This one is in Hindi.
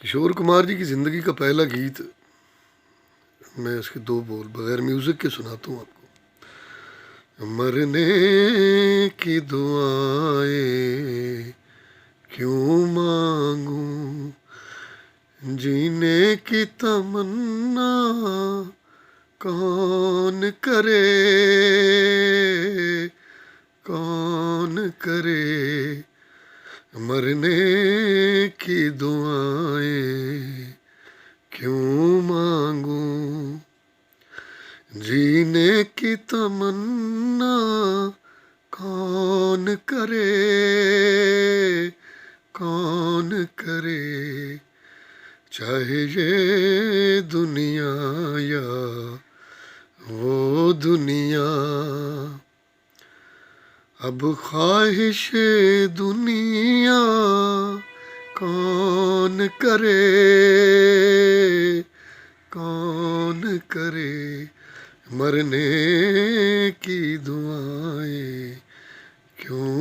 किशोर कुमार जी की ज़िंदगी का पहला गीत, मैं इसके दो बोल बगैर म्यूज़िक के सुनाता हूँ आपको। मरने की दुआएं क्यों मांगूं, जीने की तमन्ना कौन करे, कौन करे। मरने की दुआएं क्यों मांगूं, जीने की तमन्ना कौन करे, कौन करे। चाहे ये दुनिया या वो दुनिया, अब ख्वाहिश दुनिया कौन करे, कौन करे। मरने की दुआएं क्यों